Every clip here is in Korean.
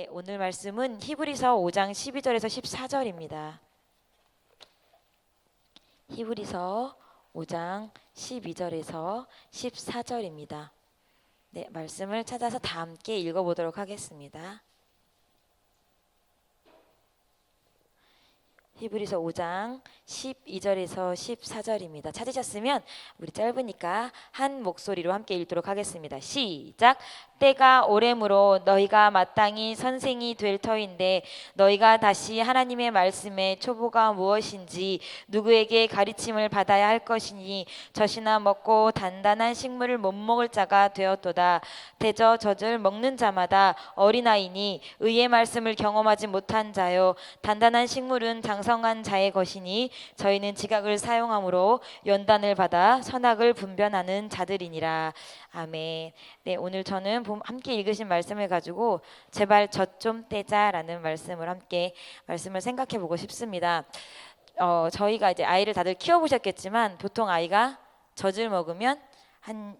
네, 오늘 말씀은 히브리서 5장 12절에서 14절입니다. 히브리서 5장 12절에서 14절입니다. 네, 말씀을 찾아서 다 함께 읽어보도록 하겠습니다. 히브리서 5장 12절에서 14절입니다. 찾으셨으면 우리 짧으니까 한 목소리로 함께 읽도록 하겠습니다. 시작! 때가 오래므로 너희가 마땅히 선생이 될 터인데 너희가 다시 하나님의 말씀의 초보가 무엇인지 누구에게 가르침을 받아야 할 것이니 젖이나 먹고 단단한 식물을 못 먹을 자가 되었도다. 대저 젖을 먹는 자마다 어린아이니 의의 말씀을 경험하지 못한 자요 단단한 식물은 장성한 자의 것이니 저희는 지각을 사용함으로 연단을 받아 선악을 분별하는 자들이니라. 아멘. 네, 오늘 저는 함께 읽으신 말씀을 가지고 제발 젖 좀 떼자라는 말씀을 함께 말씀을 생각해 보고 싶습니다. 저희가 이제 아이를 다들 키워보셨겠지만 보통 아이가 젖을 먹으면 한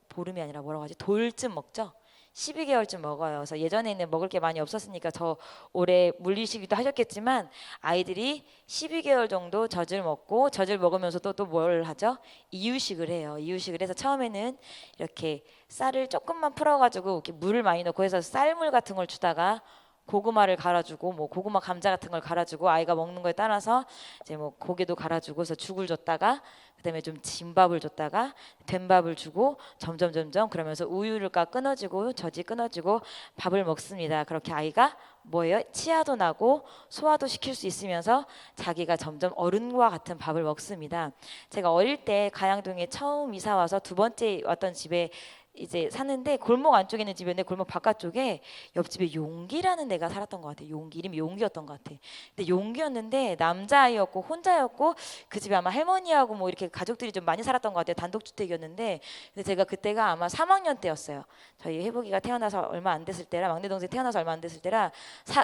보름이 아니라 뭐라고 하지? 돌쯤 먹죠. 12개월쯤 먹어요. 그래서 예전에는 먹을 게 많이 없었으니까 더 오래 물리시기도 하셨겠지만 아이들이 12개월 정도 젖을 먹고 젖을 먹으면서 또 뭘 하죠? 이유식을 해요. 이유식을 해서 처음에는 이렇게 쌀을 조금만 풀어가지고 이렇게 물을 많이 넣고 해서 쌀물 같은 걸 주다가 고구마를 갈아주고 뭐 고구마 감자 같은 걸 갈아주고 아이가 먹는 거에 따라서 이제 뭐 고기도 갈아주고서 죽을 줬다가 그다음에 좀 진밥을 줬다가 된밥을 주고 점점 그러면서 우유가 끊어지고 젖이 끊어지고 밥을 먹습니다. 그렇게 아이가 뭐예요? 치아도 나고 소화도 시킬 수 있으면서 자기가 점점 어른과 같은 밥을 먹습니다. 제가 어릴 때 가양동에 처음 이사 와서 두 번째 왔던 집에 이제 사는데 골목 안쪽에 있는 집이었는데 골목 바깥쪽에 옆집에 용기라는 애가 살았던 것 같아요. 용기, 이름이 용기였던 것 같아요. 근데 용기였는데 남자아이였고 혼자였고 그 집에 아마 할머니하고 뭐 이렇게 가족들이 좀 많이 살았던 것 같아요. 단독주택이었는데 근데 제가 그때가 아마 3학년 때였어요. 저희 해복이가 태어나서 얼마 안 됐을 때라 막내 동생 태어나서 얼마 안 됐을 때라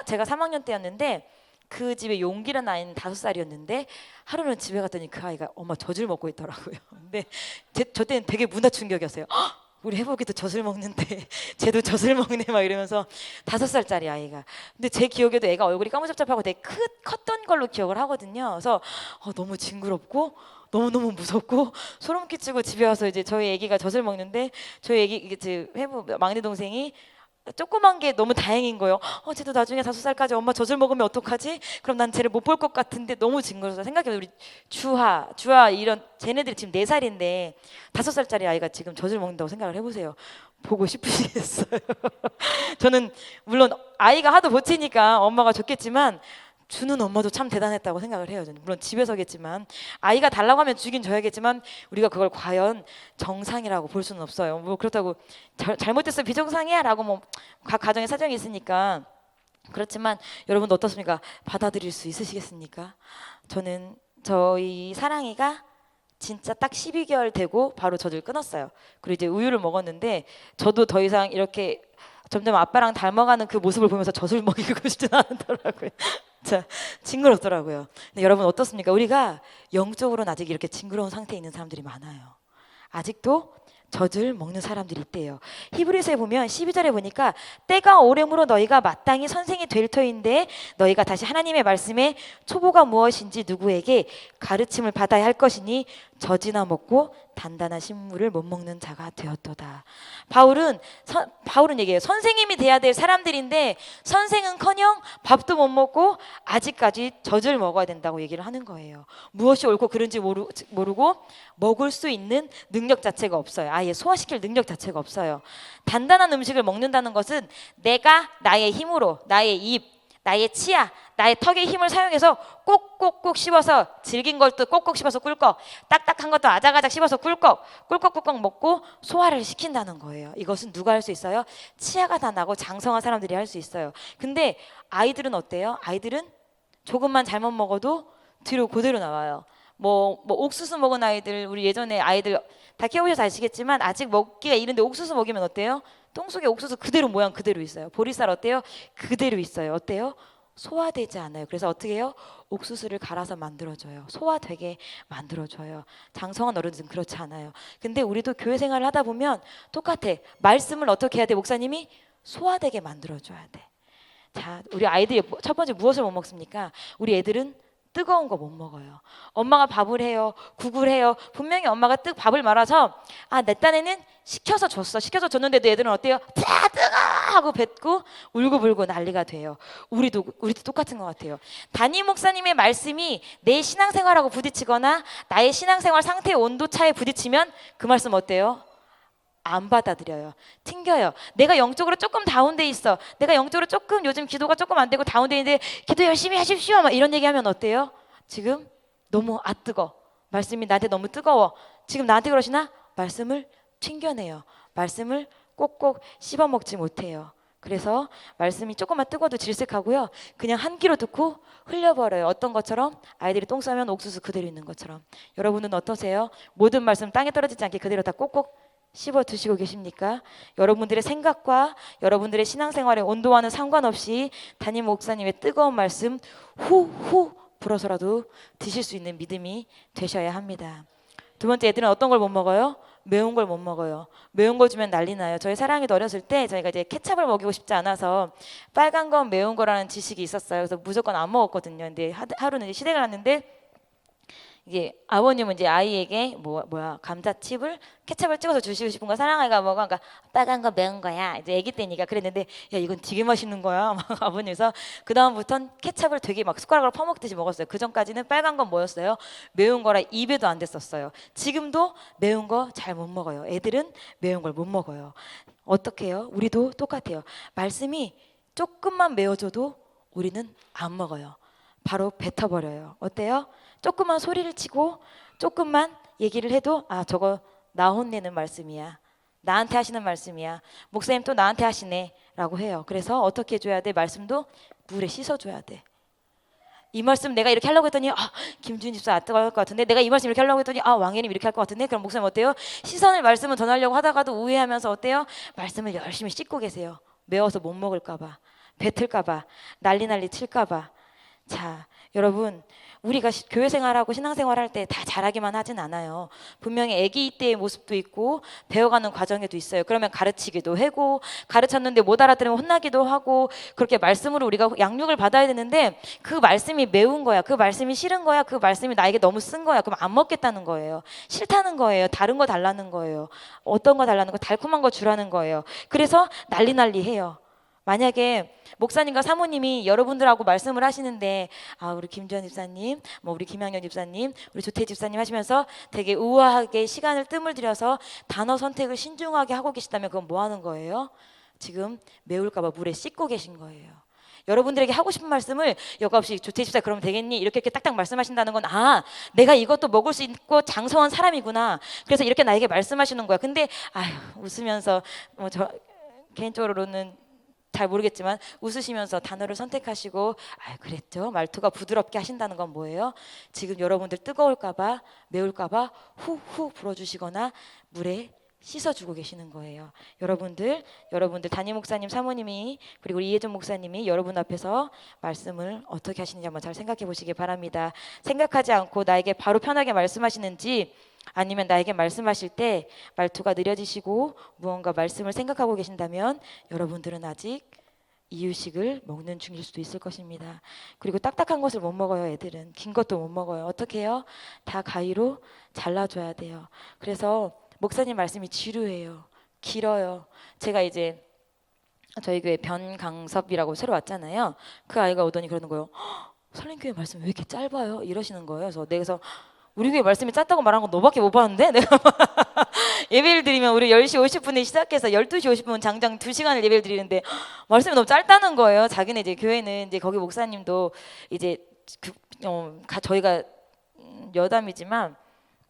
제가 3학년 때였는데 그 집에 용기라는 아이는 5살이었는데 하루는 집에 갔더니 그 아이가 엄마 젖을 먹고 있더라고요. 근데 저 때는 되게 문화 충격이었어요. 우리 해복이도 젖을 먹는데 쟤도 젖을 먹네 막 이러면서 5살짜리 아이가. 근데 제 기억에도 애가 얼굴이 까무잡잡하고 되게 컸던 걸로 기억을 하거든요. 그래서 너무 징그럽고 너무너무 무섭고 소름 끼치고 집에 와서 이제 저희 애기가 젖을 먹는데 저희 애기 이게 제 해복 막내 동생이 조그만 게 너무 다행인 거예요. 쟤도 나중에 5살까지 엄마 젖을 먹으면 어떡하지? 그럼 난 쟤를 못 볼 것 같은데 너무 징그러워서 생각해보면 우리 주하 이런 쟤네들이 지금 4살인데 5살짜리 아이가 지금 젖을 먹는다고 생각을 해보세요. 보고 싶으시겠어요? 저는 물론 아이가 하도 버티니까 엄마가 좋겠지만 주는 엄마도 참 대단했다고 생각을 해요. 저는 물론 집에서겠지만 아이가 달라고 하면 주긴 줘야겠지만 우리가 그걸 과연 정상이라고 볼 수는 없어요. 뭐 그렇다고 잘못됐어 비정상이야라고 뭐 각 가정의 사정이 있으니까 그렇지만 여러분 어떻습니까? 받아들일 수 있으시겠습니까? 저는 저희 사랑이가 진짜 딱 12개월 되고 바로 젖을 끊었어요. 그리고 이제 우유를 먹었는데 저도 더 이상 이렇게 점점 아빠랑 닮아가는 그 모습을 보면서 젖을 먹이고 싶진 않더라고요. 자, 징그럽더라고요. 근데 여러분 어떻습니까? 우리가 영적으로는 아직 이렇게 징그러운 상태에 있는 사람들이 많아요. 아직도 젖을 먹는 사람들이 있대요. 히브리서에 보면 12절에 보니까 때가 오래므로 너희가 마땅히 선생이 될 터인데 너희가 다시 하나님의 말씀에 초보가 무엇인지 누구에게 가르침을 받아야 할 것이니 젖이나 먹고 단단한 식물을 못 먹는 자가 되었도다. 바울은 얘기해요. 선생님이 돼야 될 사람들인데 선생은커녕 밥도 못 먹고 아직까지 젖을 먹어야 된다고 얘기를 하는 거예요. 무엇이 옳고 그른지 모르고 먹을 수 있는 능력 자체가 없어요. 아예 소화시킬 능력 자체가 없어요. 단단한 음식을 먹는다는 것은 내가 나의 힘으로 나의 입 나의 치아, 나의 턱의 힘을 사용해서 꼭꼭꼭 씹어서 질긴 것도 꼭꼭 씹어서 꿀꺽, 딱딱한 것도 아작아작 씹어서 꿀꺽 먹고 소화를 시킨다는 거예요. 이것은 누가 할 수 있어요? 치아가 다 나고 장성한 사람들이 할 수 있어요. 근데 아이들은 어때요? 아이들은 조금만 잘못 먹어도 뒤로 그대로 나와요. 뭐 옥수수 먹은 아이들, 우리 예전에 아이들 다 키워보셔서 아시겠지만 아직 먹기가 이른데 옥수수 먹이면 어때요? 똥 속에 옥수수 그대로 모양 그대로 있어요. 보리쌀 어때요? 그대로 있어요. 어때요? 소화되지 않아요. 그래서 어떻게 해요? 옥수수를 갈아서 만들어줘요. 소화되게 만들어줘요. 장성한 어른들은 그렇지 않아요. 근데 우리도 교회 생활을 하다 보면 똑같아. 말씀을 어떻게 해야 돼? 목사님이 소화되게 만들어줘야 돼. 자, 우리 아이들이 첫 번째 무엇을 못 먹습니까? 우리 애들은 뜨거운 거 못 먹어요. 엄마가 밥을 해요. 국을 해요. 분명히 엄마가 밥을 말아서 내 딴에는 시켜서 줬어. 시켜서 줬는데도 애들은 어때요? 다 뜨거! 하고 뱉고 울고불고 난리가 돼요. 우리도 똑같은 것 같아요. 담임 목사님의 말씀이 내 신앙생활하고 부딪히거나 나의 신앙생활 상태의 온도 차에 부딪히면 그 말씀 어때요? 안 받아들여요. 튕겨요. 내가 영적으로 조금 다운돼 있어. 내가 영적으로 조금 요즘 기도가 조금 안 되고 다운돼 있는데 기도 열심히 하십시오. 막 이런 얘기하면 어때요? 지금 너무 뜨거. 말씀이 나한테 너무 뜨거워. 지금 나한테 그러시나? 말씀을 튕겨내요. 말씀을 꼭꼭 씹어 먹지 못해요. 그래서 말씀이 조금만 뜨거워도 질색하고요. 그냥 한 귀로 듣고 흘려버려요. 어떤 것처럼? 아이들이 똥 싸면 옥수수 그대로 있는 것처럼. 여러분은 어떠세요? 모든 말씀 땅에 떨어지지 않게 그대로 다 꼭꼭 씹어 드시고 계십니까? 여러분들의 생각과 여러분들의 신앙생활의 온도와는 상관없이 담임 목사님의 뜨거운 말씀 후후 불어서라도 드실 수 있는 믿음이 되셔야 합니다. 두 번째, 애들은 어떤 걸 못 먹어요? 매운 걸 못 먹어요. 매운 거 주면 난리 나요. 저희 사랑이도 어렸을 때 저희가 이제 케찹을 먹이고 싶지 않아서 빨간 건 매운 거라는 지식이 있었어요. 그래서 무조건 안 먹었거든요. 근데 하루는 이제 시댁을 갔는데 이게 아버님은 이제 아이에게 감자칩을 케첩을 찍어서 주시고 싶은 거 사랑아이가 먹어. 그러니까 빨간 거 매운 거야. 이제 아기 때니까 그랬는데 야 이건 되게 맛있는 거야. 막 아버님께서 그 다음부터는 케첩을 되게 막 숟가락으로 퍼먹듯이 먹었어요. 그 전까지는 빨간 건 뭐였어요? 매운 거라 입에도 안 됐었어요. 지금도 매운 거 잘 못 먹어요. 애들은 매운 걸 못 먹어요. 어떻게 해요? 우리도 똑같아요. 말씀이 조금만 매워져도 우리는 안 먹어요. 바로 뱉어버려요. 어때요? 조금만 소리를 치고 조금만 얘기를 해도 저거 나 혼내는 말씀이야. 나한테 하시는 말씀이야. 목사님 또 나한테 하시네 라고 해요. 그래서 어떻게 해줘야 돼? 말씀도 물에 씻어줘야 돼. 이 말씀 내가 이렇게 하려고 했더니 김준 집사 뜨거울 것 같은데 내가 이 말씀 이렇게 하려고 했더니 왕예님 이렇게 할 것 같은데 그럼 목사님 어때요? 시선을 말씀을 전하려고 하다가도 우회하면서 어때요? 말씀을 열심히 씻고 계세요. 매워서 못 먹을까 봐, 뱉을까 봐, 난리 칠까 봐. 자, 여러분 우리가 교회 생활하고 신앙생활 할 때 다 잘하기만 하진 않아요. 분명히 아기 때의 모습도 있고 배워가는 과정에도 있어요. 그러면 가르치기도 하고 가르쳤는데 못 알아들으면 혼나기도 하고 그렇게 말씀으로 우리가 양육을 받아야 되는데 그 말씀이 매운 거야. 그 말씀이 싫은 거야. 그 말씀이 나에게 너무 쓴 거야. 그럼 안 먹겠다는 거예요. 싫다는 거예요. 다른 거 달라는 거예요. 어떤 거 달라는 거? 달콤한 거 주라는 거예요. 그래서 난리 해요. 만약에 목사님과 사모님이 여러분들하고 말씀을 하시는데 우리 김주현 집사님, 우리 김양현 집사님, 우리 조태 집사님 하시면서 되게 우아하게 시간을 뜸을 들여서 단어 선택을 신중하게 하고 계시다면 그건 뭐 하는 거예요? 지금 매울까 봐 물에 씻고 계신 거예요. 여러분들에게 하고 싶은 말씀을 여과 없이 조태 집사 그러면 되겠니? 이렇게 딱딱 말씀하신다는 건 내가 이것도 먹을 수 있고 장성한 사람이구나. 그래서 이렇게 나에게 말씀하시는 거야. 근데 웃으면서 저 개인적으로는 잘 모르겠지만 웃으시면서 단어를 선택하시고 그랬죠. 말투가 부드럽게 하신다는 건 뭐예요? 지금 여러분들 뜨거울까 봐 매울까 봐 후후 불어주시거나 물에 씻어주고 계시는 거예요. 여러분들 담임 목사님 사모님이 그리고 우리 이혜정 목사님이 여러분 앞에서 말씀을 어떻게 하시는지 한번 잘 생각해 보시기 바랍니다. 생각하지 않고 나에게 바로 편하게 말씀하시는지 아니면 나에게 말씀하실 때 말투가 느려지시고 무언가 말씀을 생각하고 계신다면 여러분들은 아직 이유식을 먹는 중일 수도 있을 것입니다. 그리고 딱딱한 것을 못 먹어요. 애들은 긴 것도 못 먹어요. 어떻게 해요? 다 가위로 잘라줘야 돼요. 그래서 목사님 말씀이 지루해요. 길어요. 제가 이제 저희 교회 변강섭이라고 새로 왔잖아요. 그 아이가 오더니 그러는 거예요. 설림교회 말씀 왜 이렇게 짧아요? 이러시는 거예요. 그래서 우리 교회 말씀이 짧다고 말한 건 너밖에 못 봤는데 내가 예배를 드리면 우리 10시 50분에 시작해서 12시 50분 장장 2시간을 예배를 드리는데 말씀이 너무 짧다는 거예요. 자기네 이제 교회는 이제 거기 목사님도 이제 저희가 여담이지만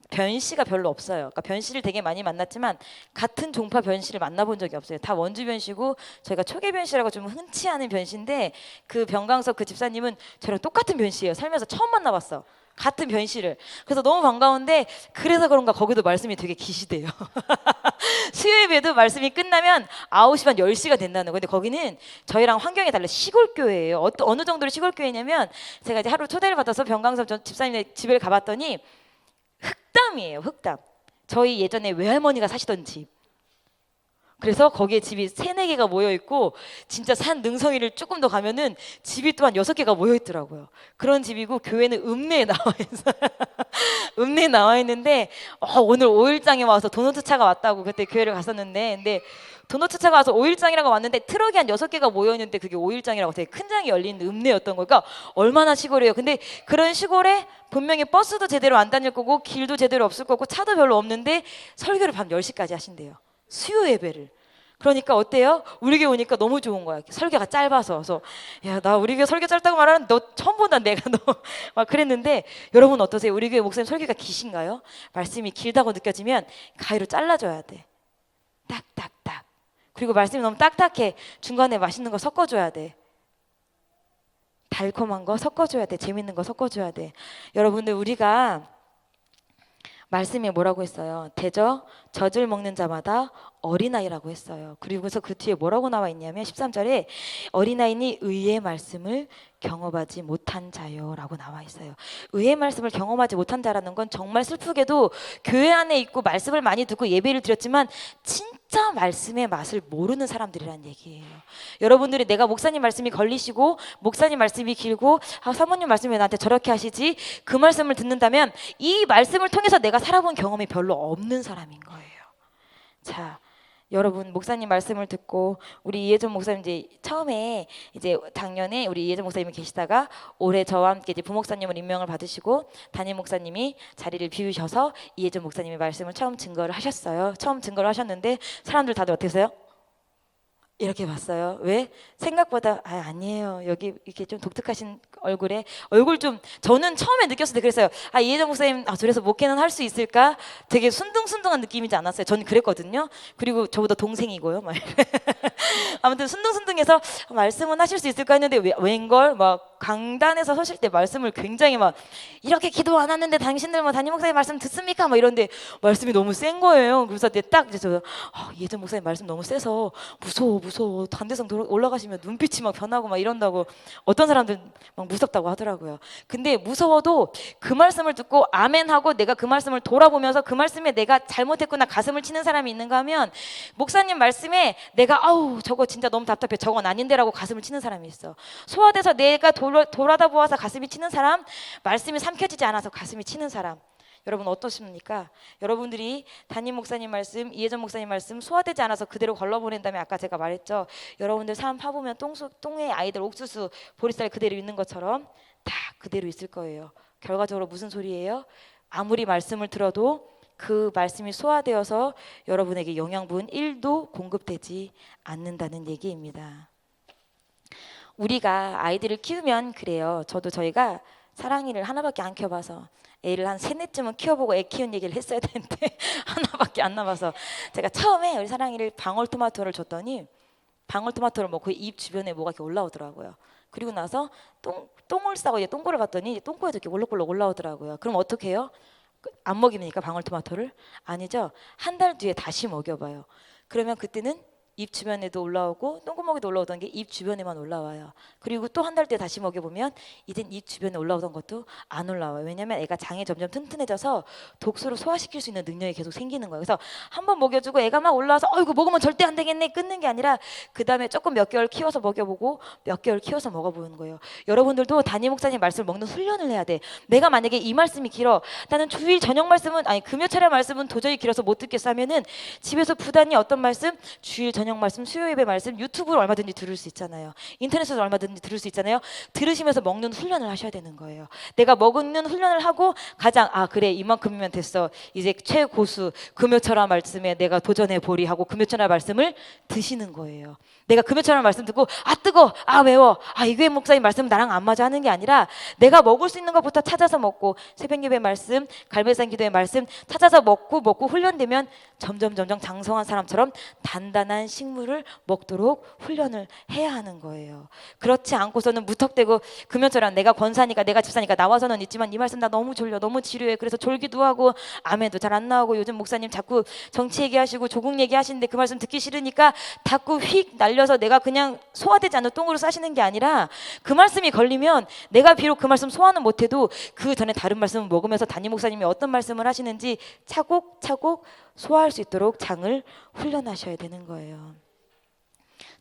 변씨가 별로 없어요. 그러니까 변씨를 되게 많이 만났지만 같은 종파 변씨를 만나본 적이 없어요. 다 원주 변씨고 저희가 초계 변씨라고 좀 흔치 않은 변씨인데 그 변강석 그 집사님은 저랑 똑같은 변씨예요. 살면서 처음 만나봤어. 같은 변씨를. 그래서 너무 반가운데 그래서 그런가 거기도 말씀이 되게 기시대요. 수요예배도 말씀이 끝나면 9시 반 10시가 된다는 거. 근데 거기는 저희랑 환경이 달라. 시골 교회예요. 어느 정도로 시골 교회냐면 제가 이제 하루 초대를 받아서 변강섭 집사님의 집을 가봤더니 흑담이에요. 흑담. 저희 예전에 외할머니가 사시던 집. 그래서 거기에 집이 3-4개가 모여 있고 진짜 산 능성이를 조금 더 가면은 집이 또한 6개가 모여 있더라고요. 그런 집이고 교회는 읍내에 나와 있어요. 읍내에 나와 있는데 오늘 5일장에 와서 도너트 차가 왔다고 그때 교회를 갔었는데 근데 도너트 차가 와서 5일장이라고 왔는데 트럭이 한 6개가 모여 있는데 그게 5일장이라고 되게 큰 장이 열린 읍내였던 거니까 얼마나 시골이에요. 근데 그런 시골에 분명히 버스도 제대로 안 다닐 거고 길도 제대로 없을 거고 차도 별로 없는데 설교를 밤 10시까지 하신대요. 수요 예배를. 그러니까 어때요? 우리 교회 오니까 너무 좋은 거야. 설교가 짧아서. 그래서 야, 나 우리 교회 설교 짧다고 말하는 너 처음 본다 내가 너 막 그랬는데 여러분 어떠세요? 우리 교회 목사님 설교가 기신가요? 말씀이 길다고 느껴지면 가위로 잘라줘야 돼. 딱딱딱. 그리고 말씀이 너무 딱딱해. 중간에 맛있는 거 섞어줘야 돼. 달콤한 거 섞어줘야 돼. 재밌는 거 섞어줘야 돼. 여러분들 우리가 말씀에 뭐라고 했어요? 대저 젖을 먹는 자마다 어린아이라고 했어요. 그리고서 그 뒤에 뭐라고 나와 있냐면 13절에 어린아이니 의의 말씀을 경험하지 못한 자요라고 나와 있어요. 의의 말씀을 경험하지 못한 자라는 건 정말 슬프게도 교회 안에 있고 말씀을 많이 듣고 예배를 드렸지만 진짜 말씀의 맛을 모르는 사람들이란 얘기예요. 여러분들이 내가 목사님 말씀이 걸리시고 목사님 말씀이 길고 사모님 말씀이 왜 나한테 저렇게 하시지? 그 말씀을 듣는다면 이 말씀을 통해서 내가 살아본 경험이 별로 없는 사람인 거예요. 자, 여러분 목사님 말씀을 듣고 우리 이혜정 목사님 이제 처음에 이제 작년에 우리 이혜정 목사님이 계시다가 올해 저와 함께 이제 부목사님을 임명을 받으시고 담임 목사님이 자리를 비우셔서 이혜정 목사님의 말씀을 처음 증거를 하셨어요. 처음 증거를 하셨는데 사람들 다들 어떠세요? 이렇게 봤어요. 왜? 생각보다 아니에요. 여기 이렇게 좀 독특하신 얼굴에 얼굴 좀 저는 처음에 느꼈을 때 그랬어요. 이혜정 목사님 저래서 목회는 할 수 있을까? 되게 순둥순둥한 느낌이지 않았어요. 저는 그랬거든요. 그리고 저보다 동생이고요. 막 아무튼 순둥순둥해서 말씀은 하실 수 있을까 했는데 웬걸 막 강단에서 서실 때 말씀을 굉장히 막 이렇게 기도 안 하는데 당신들 뭐 담임 목사님 말씀 듣습니까? 막 이런데 말씀이 너무 센 거예요. 그래서 딱 이제 저 이혜정 목사님 말씀 너무 세서 무서워 단대성 올라가시면 눈빛이 막 변하고 막 이런다고 어떤 사람들 막 무섭다고 하더라고요. 근데 무서워도 그 말씀을 듣고 아멘하고 내가 그 말씀을 돌아보면서 그 말씀에 내가 잘못했구나 가슴을 치는 사람이 있는가 하면 목사님 말씀에 내가 저거 진짜 너무 답답해 저건 아닌데라고 가슴을 치는 사람이 있어. 소화돼서 내가 돌아다 보아서 가슴이 치는 사람, 말씀이 삼켜지지 않아서 가슴이 치는 사람. 여러분 어떠십니까? 여러분들이 담임 목사님 말씀, 이혜정 목사님 말씀 소화되지 않아서 그대로 걸러보낸다면 아까 제가 말했죠. 여러분들 삶 파보면 똥에 아이들 옥수수 보리쌀 그대로 있는 것처럼 다 그대로 있을 거예요. 결과적으로 무슨 소리예요? 아무리 말씀을 들어도 그 말씀이 소화되어서 여러분에게 영양분 1도 공급되지 않는다는 얘기입니다. 우리가 아이들을 키우면 그래요. 저희가 사랑이를 하나밖에 안 키워봐서 애를 한 3-4쯤은 키워보고 애 키운 얘기를 했어야 되는데 하나밖에 안 남아서 제가 처음에 우리 사랑이를 방울토마토를 줬더니 방울토마토를 먹고 입 주변에 뭐가 이렇게 올라오더라고요. 그리고 나서 똥을 싸고 이제 똥꼬를 봤더니 똥꼬에도 이렇게 올록올록 올라오더라고요. 그럼 어떻게 해요? 안 먹입니까 방울토마토를? 아니죠. 한 달 뒤에 다시 먹여봐요. 그러면 그때는 입 주변에도 올라오고 똥구멍에도 올라오던 게 입 주변에만 올라와요. 그리고 또 한 달 뒤에 다시 먹여보면 이젠 입 주변에 올라오던 것도 안 올라와요. 왜냐면 애가 장이 점점 튼튼해져서 독소를 소화시킬 수 있는 능력이 계속 생기는 거예요. 그래서 한번 먹여주고 애가 막 올라와서 이거 먹으면 절대 안 되겠네 끊는 게 아니라 그 다음에 조금 몇 개월 키워서 먹여보고 몇 개월 키워서 먹어보는 거예요. 여러분들도 담임 목사님 말씀을 먹는 훈련을 해야 돼. 내가 만약에 이 말씀이 길어 나는 주일 저녁 말씀은 금요철의 말씀은 도저히 길어서 못 듣겠어 하면은 집에서 부단히 어떤 말씀 주일 저녁 말씀, 수요 예배 말씀 유튜브로 얼마든지 들을 수 있잖아요. 인터넷에서 얼마든지 들을 수 있잖아요. 들으시면서 먹는 훈련을 하셔야 되는 거예요. 내가 먹는 훈련을 하고 가장 그래 이만큼이면 됐어. 이제 최고수 금요철화 말씀에 내가 도전해 보리 하고 금요철화 말씀을 드시는 거예요. 내가 금요철화 말씀 듣고 뜨거, 매워, 이게 목사님 말씀은 나랑 안 맞아 하는 게 아니라 내가 먹을 수 있는 것부터 찾아서 먹고 새벽 예배 말씀, 갈매산 기도의 말씀 찾아서 먹고 훈련되면 점점 장성한 사람처럼 단단한 식물을 먹도록 훈련을 해야 하는 거예요. 그렇지 않고서는 무턱대고 금요철은 내가 권사니까 내가 집사니까 나와서는 있지만 이 말씀 나 너무 졸려 너무 지루해 그래서 졸기도 하고 아멘도 잘 안 나오고 요즘 목사님 자꾸 정치 얘기하시고 조국 얘기하시는데 그 말씀 듣기 싫으니까 자꾸 휙 날려서 내가 그냥 소화되지 않는 똥으로 싸시는 게 아니라 그 말씀이 걸리면 내가 비록 그 말씀 소화는 못해도 그 전에 다른 말씀을 먹으면서 담임 목사님이 어떤 말씀을 하시는지 차곡차곡 소화할 수 있도록 장을 훈련하셔야 되는 거예요.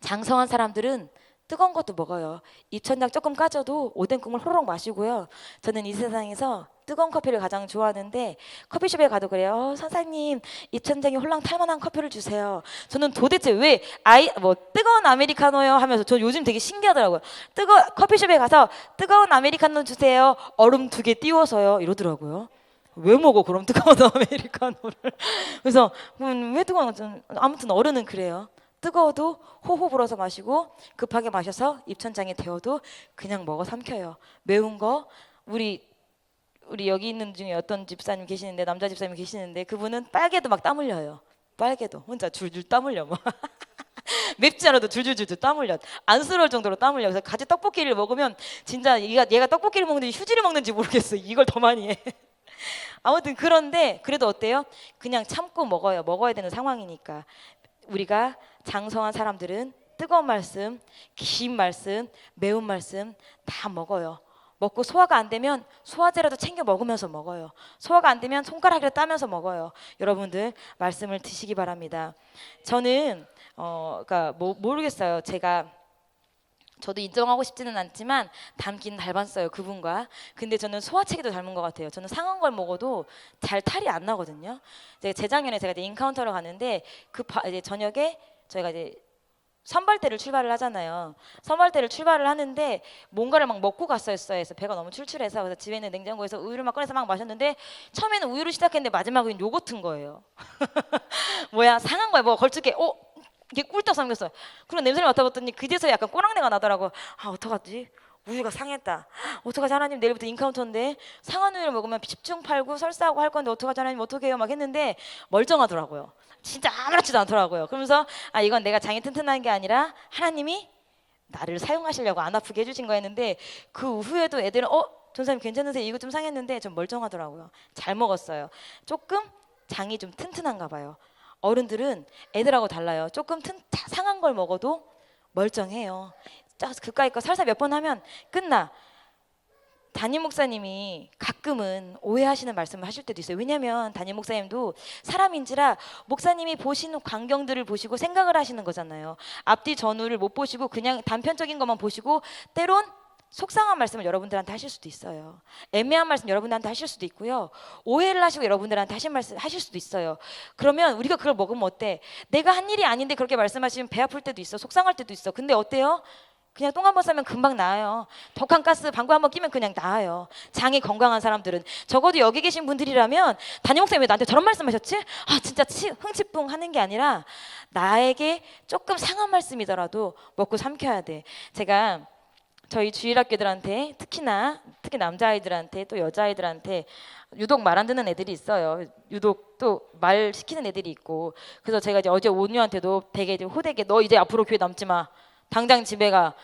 장성한 사람들은 뜨거운 것도 먹어요. 입천장 조금 까져도 오뎅 국물 호로록 마시고요. 저는 이 세상에서 뜨거운 커피를 가장 좋아하는데 커피숍에 가도 그래요. 선생님, 입천장이 홀랑 탈만한 커피를 주세요. 저는 도대체 왜 뜨거운 아메리카노요 하면서 저 요즘 되게 신기하더라고요. 커피숍에 가서 뜨거운 아메리카노 주세요. 얼음 2개 띄워서요. 이러더라고요. 왜 먹어 그럼 뜨거운 아메리카노를? 그래서 왜 뜨거운 아무튼 어른은 그래요. 뜨거워도 호호 불어서 마시고 급하게 마셔서 입천장에 데워도 그냥 먹어 삼켜요. 매운 거 우리 여기 있는 중에 어떤 집사님 계시는데 남자 집사님 계시는데 그분은 빨개도 막 땀 흘려요. 빨개도 혼자 줄줄 땀 흘려 막. 맵지 않아도 줄줄줄줄 땀 흘려. 안쓰러울 정도로 땀 흘려. 그래서 같이 떡볶이를 먹으면 진짜 얘가 떡볶이를 먹는지 휴지를 먹는지 모르겠어. 이걸 더 많이 해. 아무튼 그런데 그래도 어때요? 그냥 참고 먹어요. 먹어야 되는 상황이니까. 우리가 장성한 사람들은 뜨거운 말씀, 긴 말씀, 매운 말씀 다 먹어요. 먹고 소화가 안 되면 소화제라도 챙겨 먹으면서 먹어요. 소화가 안 되면 손가락이라도 따면서 먹어요. 여러분들 말씀을 드시기 바랍니다. 저는 그러니까 모르겠어요. 저도 인정하고 싶지는 않지만 닮긴 닮았어요 그분과. 근데 저는 소화체계도 닮은 것 같아요. 저는 상한 걸 먹어도 잘 탈이 안 나거든요. 재작년에 제가 이제 인카운터로 갔는데 이제 저녁에 저희가 이제 선발대를 출발을 하잖아요. 선발대를 출발을 하는데 뭔가를 막 먹고 갔어요. 그래서 배가 너무 출출해서 그래서 집에 있는 냉장고에서 우유를 막 꺼내서 막 마셨는데 처음에는 우유를 시작했는데 마지막엔 요거트인 거예요. 뭐야 상한 거야. 뭐 걸쭉해. 이게 꿀떡 삼겼어요. 그리고 냄새를 맡아봤더니 그제서야 약간 꼬랑내가 나더라고. 아 어떡하지? 우유가 상했다. 어떡하지 하나님 내일부터 인카운터인데 상한 우유를 먹으면 집중 팔고 설사하고 할 건데 어떡하지 하나님 어떡해요 막 했는데 멀쩡하더라고요. 진짜 아무렇지도 않더라고요. 그러면서 이건 내가 장이 튼튼한 게 아니라 하나님이 나를 사용하시려고 안 아프게 해주신 거였는데 그 후에도 애들은 전사님 괜찮으세요? 이거 좀 상했는데 좀 멀쩡하더라고요. 잘 먹었어요. 조금 장이 좀 튼튼한가 봐요. 어른들은 애들하고 달라요. 조금 상한 걸 먹어도 멀쩡해요. 그까이 거 살살 몇 번 하면 끝나. 담임 목사님이 가끔은 오해하시는 말씀을 하실 때도 있어요. 왜냐하면 담임 목사님도 사람인지라 목사님이 보시는 광경들을 보시고 생각을 하시는 거잖아요. 앞뒤 전후를 못 보시고 그냥 단편적인 것만 보시고 때론 속상한 말씀을 여러분들한테 하실 수도 있어요. 애매한 말씀 여러분들한테 하실 수도 있고요. 오해를 하시고 여러분들한테 하신 말씀 하실 수도 있어요. 그러면 우리가 그걸 먹으면 어때? 내가 한 일이 아닌데 그렇게 말씀하시면 배 아플 때도 있어. 속상할 때도 있어. 근데 어때요? 그냥 똥 한 번 싸면 금방 나아요. 독한 가스 방구 한 번 끼면 그냥 나아요. 장이 건강한 사람들은. 적어도 여기 계신 분들이라면 담임 목사님 왜 나한테 저런 말씀하셨지? 진짜 흥치뿡 하는 게 아니라 나에게 조금 상한 말씀이더라도 먹고 삼켜야 돼. 제가 저희 주일학교들한테 특히 남자아이들한테 또 여자아이들한테 유독 말 안 듣는 애들이 있어요. 유독 또 말 시키는 애들이 있고. 그래서 제가 이제 어제 온유한테도 되게 호되게 너 이제 앞으로 교회 남지 마. 당장 집에 가.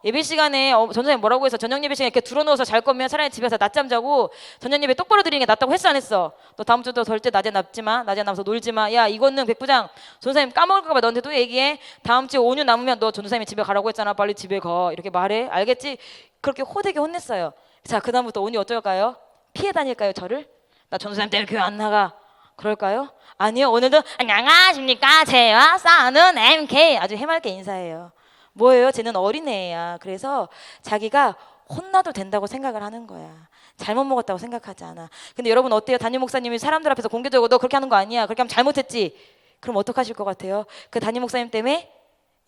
예배 시간에 전사님 뭐라고 해서 저녁 예배 시간에 이렇게 들어누워서 잘 거면 차라리 집에서 낮잠 자고 저녁 예배 똑바로 드리는 게 낫다고 했어 안 했어? 너 다음 주도 절대 낮에 납지 마. 낮에 남아서 놀지 마. 야 이거는 백부장 전사님 까먹을까 봐 너한테 또 얘기해. 다음 주에 온유 남으면 너 전사님이 집에 가라고 했잖아. 빨리 집에 가. 이렇게 말해. 알겠지? 그렇게 호되게 혼냈어요. 자 그다음부터 온유 어쩔까요? 피해 다닐까요 저를? 나 전사님 때문에 교회 안 나가. 그럴까요? 아니요. 오늘도 안녕하십니까 제와 싸우는 MK 아주 해맑게 인사해요. 뭐예요? 쟤는 어린애야. 그래서 자기가 혼나도 된다고 생각을 하는 거야. 잘못 먹었다고 생각하지 않아. 근데 여러분 어때요? 담임 목사님이 사람들 앞에서 공개적으로 너 그렇게 하는 거 아니야. 그렇게 하면 잘못했지. 그럼 어떡하실 것 같아요? 그 담임 목사님 때문에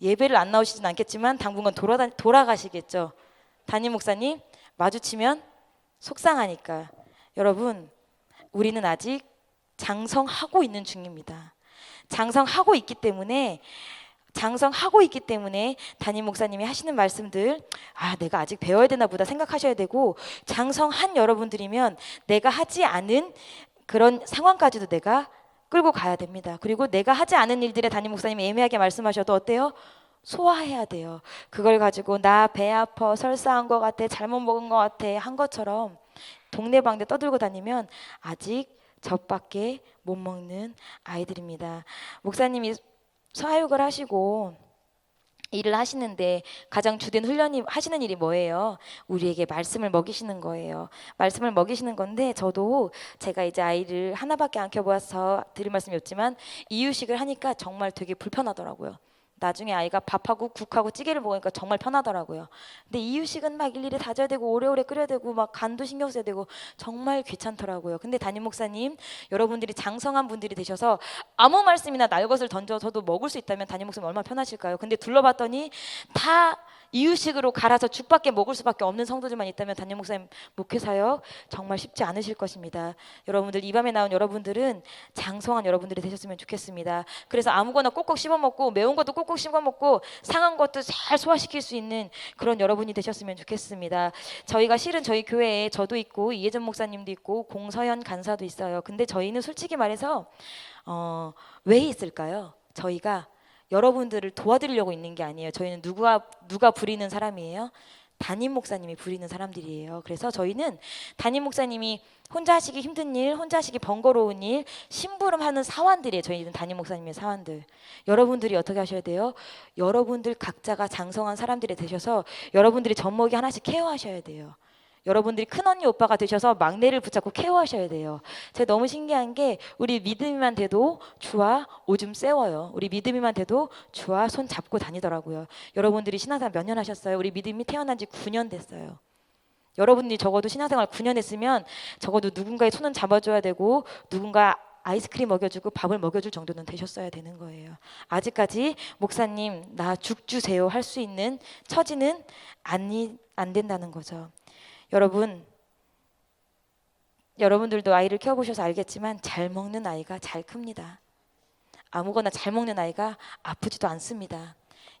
예배를 안 나오시진 않겠지만 당분간 돌아가시겠죠. 담임 목사님 마주치면 속상하니까. 여러분 우리는 아직 장성하고 있는 중입니다. 장성하고 있기 때문에 담임 목사님이 하시는 말씀들 내가 아직 배워야 되나 보다 생각하셔야 되고 장성한 여러분들이면 내가 하지 않은 그런 상황까지도 내가 끌고 가야 됩니다. 그리고 내가 하지 않은 일들에 담임 목사님이 애매하게 말씀하셔도 어때요? 소화해야 돼요. 그걸 가지고 나 배 아파 설사한 것 같아 잘못 먹은 것 같아 한 것처럼 동네방네 떠들고 다니면 아직 젖밖에 못 먹는 아이들입니다. 목사님이 사육을 하시고 일을 하시는데 가장 주된 훈련이 하시는 일이 뭐예요? 우리에게 말씀을 먹이시는 거예요. 말씀을 먹이시는 건데 저도 제가 이제 아이를 하나밖에 안 키워보아서 드릴 말씀이 없지만 이유식을 하니까 정말 되게 불편하더라고요. 나중에 아이가 밥하고 국하고 찌개를 먹으니까 정말 편하더라고요. 근데 이유식은 막 일일이 다져야 되고 오래오래 끓여야 되고 막 간도 신경 써야 되고 정말 귀찮더라고요. 근데 담임 목사님, 여러분들이 장성한 분들이 되셔서 아무 말씀이나 날 것을 던져서도 먹을 수 있다면 담임 목사님 얼마나 편하실까요? 근데 둘러봤더니 다 이유식으로 갈아서 죽밖에 먹을 수밖에 없는 성도들만 있다면 담임 목사님 목회사역 정말 쉽지 않으실 것입니다. 여러분들 이 밤에 나온 여러분들은 장성한 여러분들이 되셨으면 좋겠습니다. 그래서 아무거나 꼭꼭 씹어 먹고 매운 것도 꼭꼭 씹어 먹고 상한 것도 잘 소화시킬 수 있는 그런 여러분이 되셨으면 좋겠습니다. 저희가 실은 저희 교회에 저도 있고 이혜전 목사님도 있고 공서현 간사도 있어요. 근데 저희는 솔직히 말해서 왜 있을까요? 저희가 여러분들을 도와드리려고 있는 게 아니에요. 저희는 누가 부리는 사람이에요? 담임 목사님이 부리는 사람들이에요. 그래서 저희는 담임 목사님이 혼자 하시기 힘든 일, 혼자 하시기 번거로운 일, 심부름하는 사환들이에요. 저희는 담임 목사님의 사환들. 여러분들이 어떻게 하셔야 돼요? 여러분들 각자가 장성한 사람들이 되셔서 여러분들이 젖먹이 하나씩 케어하셔야 돼요. 여러분들이 큰언니 오빠가 되셔서 막내를 붙잡고 케어하셔야 돼요. 제가 너무 신기한 게 우리 믿음이만 돼도 주와 오줌 쎄워요. 우리 믿음이만 돼도 주와 손 잡고 다니더라고요. 여러분들이 신앙생활 몇 년 하셨어요? 우리 믿음이 태어난 지 9년 됐어요. 여러분들이 적어도 신앙생활 9년 했으면 적어도 누군가의 손은 잡아줘야 되고 누군가 아이스크림 먹여주고 밥을 먹여줄 정도는 되셨어야 되는 거예요. 아직까지 목사님 나 죽 주세요 할 수 있는 처지는 안 된다는 거죠. 여러분들도 아이를 키워보셔서 알겠지만 잘 먹는 아이가 잘 큽니다. 아무거나 잘 먹는 아이가 아프지도 않습니다.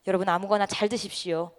여러분 아무거나 잘 드십시오.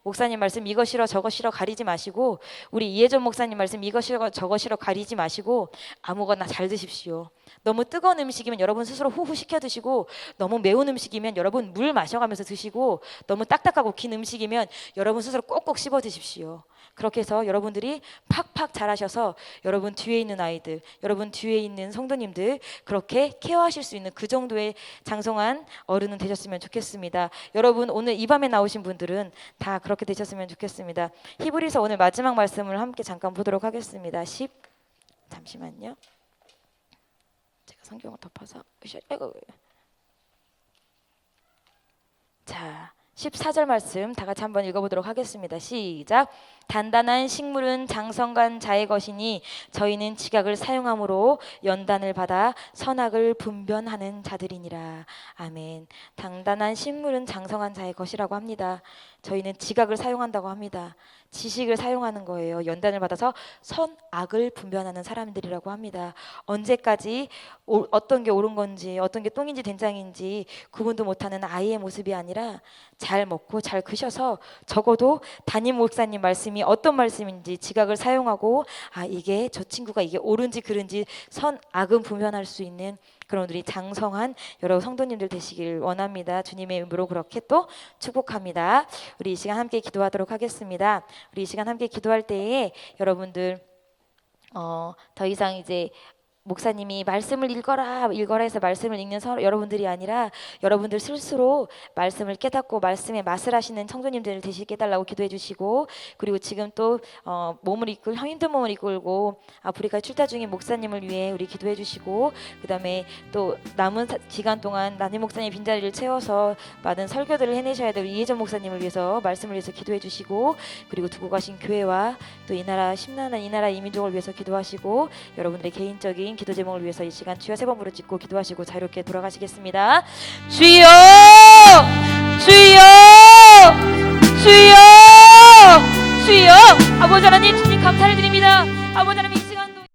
목사님 말씀 이거 싫어 저거 싫어 가리지 마시고 우리 이혜전 목사님 말씀 이거 싫어 저거 싫어 가리지 마시고 아무거나 잘 드십시오. 너무 뜨거운 음식이면 여러분 스스로 후후 식혀 드시고 너무 매운 음식이면 여러분 물 마셔가면서 드시고 너무 딱딱하고 긴 음식이면 여러분 스스로 꼭꼭 씹어 드십시오. 그렇게 해서 여러분들이 팍팍 자라셔서 여러분 뒤에 있는 아이들, 여러분 뒤에 있는 성도님들 그렇게 케어하실 수 있는 그 정도의 장성한 어른은 되셨으면 좋겠습니다. 여러분 오늘 이 밤에 나오신 분들은 다 그렇게 되셨으면 좋겠습니다. 히브리서 오늘 마지막 말씀을 함께 잠깐 보도록 하겠습니다. 잠시만요. 제가 성경을 덮어서 자 14절 말씀 다 같이 한번 읽어보도록 하겠습니다. 시작. 단단한 식물은 장성한 자의 것이니 저희는 지각을 사용함으로 연단을 받아 선악을 분별하는 자들이니라. 아멘. 단단한 식물은 장성한 자의 것이라고 합니다. 저희는 지각을 사용한다고 합니다. 지식을 사용하는 거예요. 연단을 받아서 선악을 분별하는 사람들이라고 합니다. 언제까지 어떤 게 옳은 건지 어떤 게 똥인지 된장인지 구분도 못하는 아이의 모습이 아니라 잘 먹고 잘 크셔서 적어도 담임 목사님 말씀이 어떤 말씀인지 지각을 사용하고 이게 저 친구가 이게 옳은지 그른지 선악은 분별할 수 있는 그런 우리 장성한 여러 성도님들 되시길 원합니다. 주님의 이름으로 그렇게 또 축복합니다. 우리 이 시간 함께 기도하도록 하겠습니다. 우리 이 시간 함께 기도할 때에 여러분들 더 이상 이제 목사님이 말씀을 읽어라 해서 말씀을 읽는 여러분들이 아니라 여러분들 스스로 말씀을 깨닫고 말씀의 맛을 하시는 성도님들 되시게 해달라고 기도해 주시고 그리고 지금 또 힘든 몸을 이끌고 아프리카 출타 중인 목사님을 위해 우리 기도해 주시고 그 다음에 또 남은 기간 동안 남인 목사님 빈자리를 채워서 많은 설교들을 해내셔야 될 이혜전 목사님을 위해서 말씀을 위해서 기도해 주시고 그리고 두고 가신 교회와 또 이 나라 심란한 이 나라 이민족을 위해서 기도하시고 여러분들의 개인적인 기도 제목을 위해서 이 시간 주여 세 번 부르짖고 기도하시고 자유롭게 돌아가시겠습니다. 주여 주여 주여 주여 아버지 하나님 주님 감사를 드립니다. 아버지 하나님 이 시간